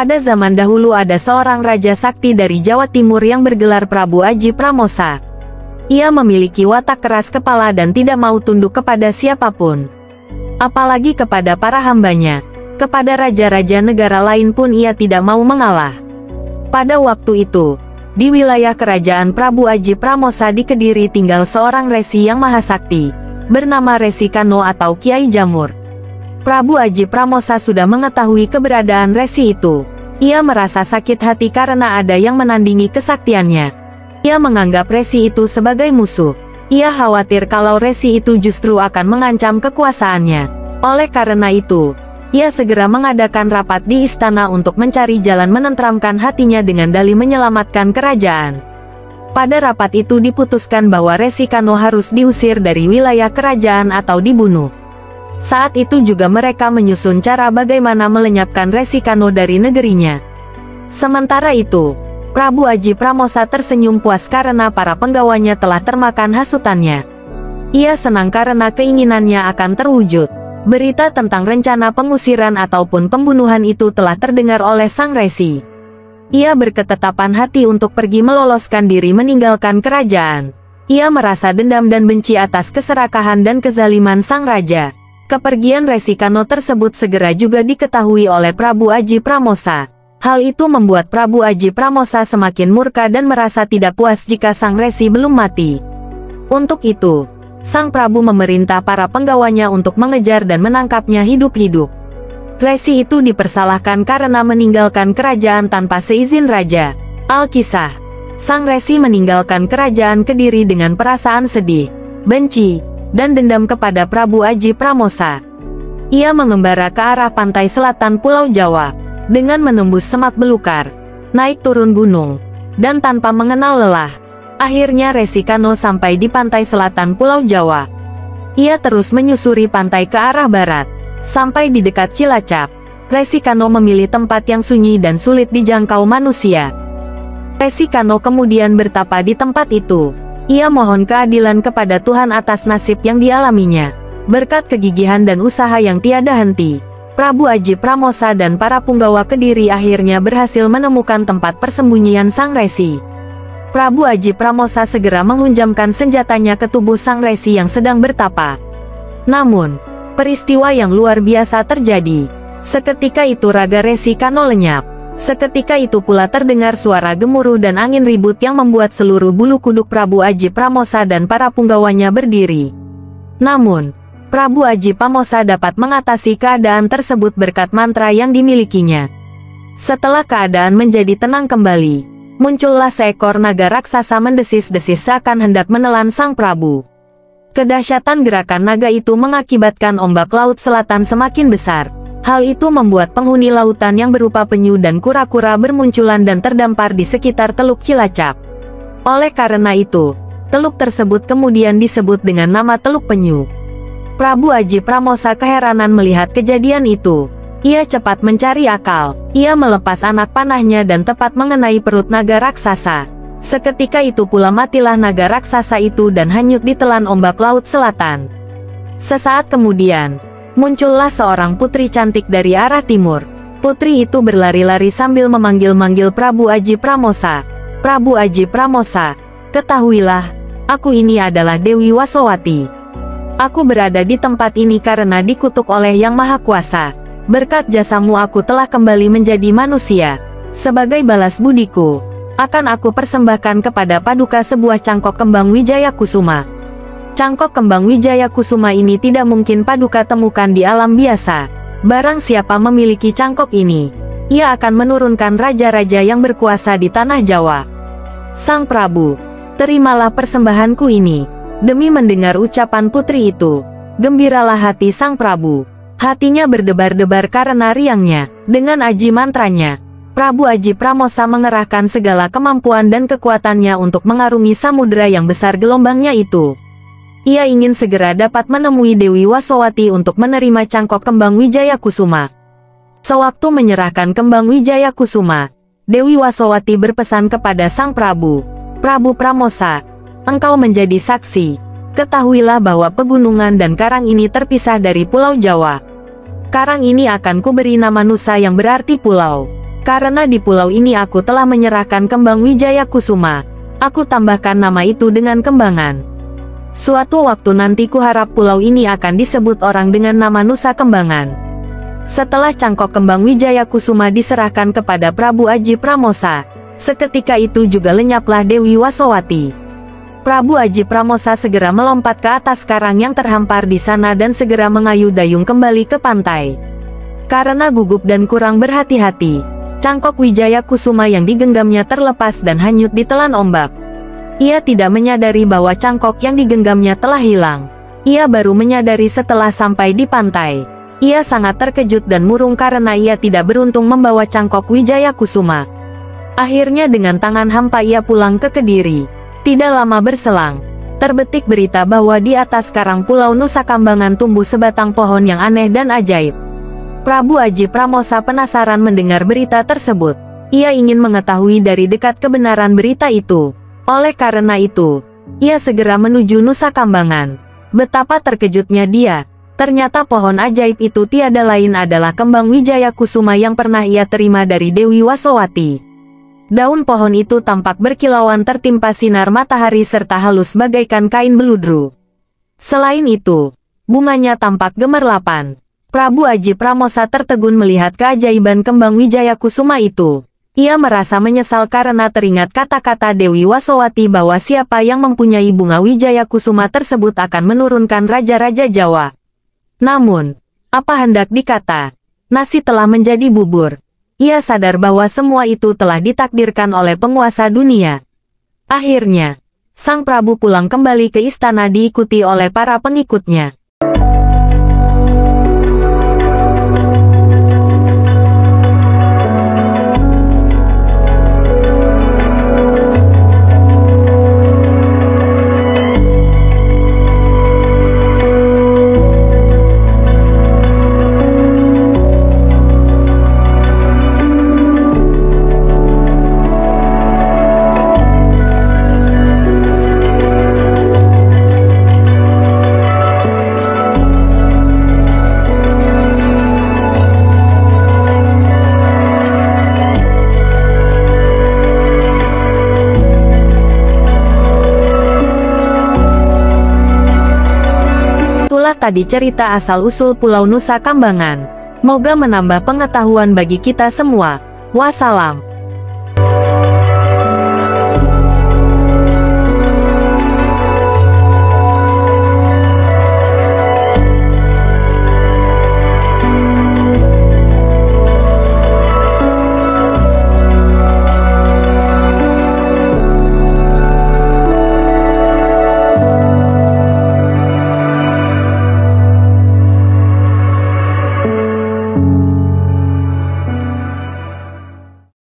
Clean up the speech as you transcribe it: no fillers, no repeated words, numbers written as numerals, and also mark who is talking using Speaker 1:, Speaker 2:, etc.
Speaker 1: Pada zaman dahulu ada seorang raja sakti dari Jawa Timur yang bergelar Prabu Aji Pramosa. Ia memiliki watak keras kepala dan tidak mau tunduk kepada siapapun, apalagi kepada para hambanya. Kepada raja-raja negara lain pun ia tidak mau mengalah. Pada waktu itu, di wilayah kerajaan Prabu Aji Pramosa di Kediri tinggal seorang resi yang mahasakti, bernama Resi Kano atau Kiai Jamur. Prabu Aji Pramosa sudah mengetahui keberadaan resi itu. Ia merasa sakit hati karena ada yang menandingi kesaktiannya. Ia menganggap resi itu sebagai musuh. Ia khawatir kalau resi itu justru akan mengancam kekuasaannya. Oleh karena itu, ia segera mengadakan rapat di istana untuk mencari jalan menenteramkan hatinya dengan dalih menyelamatkan kerajaan. Pada rapat itu diputuskan bahwa Resi Kano harus diusir dari wilayah kerajaan atau dibunuh. Saat itu juga mereka menyusun cara bagaimana melenyapkan Resi Kano dari negerinya. Sementara itu, Prabu Aji Pramosa tersenyum puas karena para penggawanya telah termakan hasutannya. Ia senang karena keinginannya akan terwujud. Berita tentang rencana pengusiran ataupun pembunuhan itu telah terdengar oleh sang resi. Ia berketetapan hati untuk pergi meloloskan diri meninggalkan kerajaan. Ia merasa dendam dan benci atas keserakahan dan kezaliman sang raja. Kepergian Resi Kano tersebut segera juga diketahui oleh Prabu Aji Pramosa. Hal itu membuat Prabu Aji Pramosa semakin murka dan merasa tidak puas jika sang resi belum mati. Untuk itu, sang Prabu memerintah para penggawanya untuk mengejar dan menangkapnya hidup-hidup. Resi itu dipersalahkan karena meninggalkan kerajaan tanpa seizin raja. Alkisah, sang resi meninggalkan kerajaan Kediri dengan perasaan sedih, benci, dan dendam kepada Prabu Aji Pramosa. Ia mengembara ke arah pantai selatan Pulau Jawa, dengan menembus semak belukar, naik turun gunung, dan tanpa mengenal lelah. Akhirnya Resi Kano sampai di pantai selatan Pulau Jawa. Ia terus menyusuri pantai ke arah barat, sampai di dekat Cilacap. Resi Kano memilih tempat yang sunyi dan sulit dijangkau manusia. Resi Kano kemudian bertapa di tempat itu. Ia mohon keadilan kepada Tuhan atas nasib yang dialaminya. Berkat kegigihan dan usaha yang tiada henti, Prabu Aji Pramosa dan para punggawa Kediri akhirnya berhasil menemukan tempat persembunyian sang resi. Prabu Aji Pramosa segera menghunjamkan senjatanya ke tubuh sang resi yang sedang bertapa. Namun, peristiwa yang luar biasa terjadi. Seketika itu raga Resi Kano lenyap. Seketika itu pula terdengar suara gemuruh dan angin ribut yang membuat seluruh bulu kuduk Prabu Aji Pramosa dan para punggawanya berdiri. Namun, Prabu Aji Pramosa dapat mengatasi keadaan tersebut berkat mantra yang dimilikinya. Setelah keadaan menjadi tenang kembali, muncullah seekor naga raksasa mendesis-desis seakan hendak menelan sang Prabu. Kedahsyatan gerakan naga itu mengakibatkan ombak laut selatan semakin besar. Hal itu membuat penghuni lautan yang berupa penyu dan kura-kura bermunculan dan terdampar di sekitar Teluk Cilacap. Oleh karena itu, teluk tersebut kemudian disebut dengan nama Teluk Penyu. Prabu Aji Pramosa keheranan melihat kejadian itu. Ia cepat mencari akal. Ia melepas anak panahnya dan tepat mengenai perut naga raksasa. Seketika itu pula matilah naga raksasa itu dan hanyut ditelan ombak laut selatan. Sesaat kemudian, muncullah seorang putri cantik dari arah timur. Putri itu berlari-lari sambil memanggil-manggil Prabu Aji Pramosa. Prabu Aji Pramosa, ketahuilah, aku ini adalah Dewi Wasowati. Aku berada di tempat ini karena dikutuk oleh Yang Maha Kuasa. Berkat jasamu aku telah kembali menjadi manusia. Sebagai balas budiku, akan aku persembahkan kepada Paduka sebuah cangkok kembang Wijaya Kusuma. Cangkok kembang Wijaya Kusuma ini tidak mungkin Paduka temukan di alam biasa. Barang siapa memiliki cangkok ini, ia akan menurunkan raja-raja yang berkuasa di tanah Jawa. Sang Prabu, terimalah persembahanku ini. Demi mendengar ucapan putri itu, gembiralah hati sang Prabu. Hatinya berdebar-debar karena riangnya. Dengan aji mantranya, Prabu Aji Pramosa mengerahkan segala kemampuan dan kekuatannya untuk mengarungi samudera yang besar gelombangnya itu. Ia ingin segera dapat menemui Dewi Wasowati untuk menerima cangkok kembang Wijaya Kusuma. Sewaktu menyerahkan kembang Wijaya Kusuma, Dewi Wasowati berpesan kepada sang Prabu, Prabu Pramosa, engkau menjadi saksi. Ketahuilah bahwa pegunungan dan karang ini terpisah dari Pulau Jawa. Karang ini akan kuberi nama Nusa yang berarti pulau. Karena di pulau ini aku telah menyerahkan kembang Wijaya Kusuma, aku tambahkan nama itu dengan kembangan. Suatu waktu nanti kuharap pulau ini akan disebut orang dengan nama Nusa Kembangan. Setelah cangkok kembang Wijaya Kusuma diserahkan kepada Prabu Aji Pramosa, seketika itu juga lenyaplah Dewi Wasowati. Prabu Aji Pramosa segera melompat ke atas karang yang terhampar di sana dan segera mengayuh dayung kembali ke pantai. Karena gugup dan kurang berhati-hati, cangkok Wijaya Kusuma yang digenggamnya terlepas dan hanyut ditelan ombak. Ia tidak menyadari bahwa cangkok yang digenggamnya telah hilang. Ia baru menyadari setelah sampai di pantai. Ia sangat terkejut dan murung karena ia tidak beruntung membawa cangkok Wijaya Kusuma. Akhirnya dengan tangan hampa ia pulang ke Kediri. Tidak lama berselang, terbetik berita bahwa di atas karang Pulau Nusa Kambangan tumbuh sebatang pohon yang aneh dan ajaib. Prabu Aji Pramosa penasaran mendengar berita tersebut. Ia ingin mengetahui dari dekat kebenaran berita itu. Oleh karena itu, ia segera menuju Nusa Kambangan. Betapa terkejutnya dia. Ternyata pohon ajaib itu tiada lain adalah kembang Wijaya Kusuma yang pernah ia terima dari Dewi Wasowati. Daun pohon itu tampak berkilauan tertimpa sinar matahari serta halus bagaikan kain beludru. Selain itu, bunganya tampak gemerlapan. Prabu Aji Pramosa tertegun melihat keajaiban kembang Wijaya Kusuma itu. Ia merasa menyesal karena teringat kata-kata Dewi Wasowati bahwa siapa yang mempunyai bunga Wijaya Kusuma tersebut akan menurunkan raja-raja Jawa. Namun, apa hendak dikata, nasi telah menjadi bubur. Ia sadar bahwa semua itu telah ditakdirkan oleh penguasa dunia. Akhirnya, sang Prabu pulang kembali ke istana diikuti oleh para pengikutnya. Itulah tadi cerita asal-usul Pulau Nusa Kambangan. Moga menambah pengetahuan bagi kita semua. Wassalam.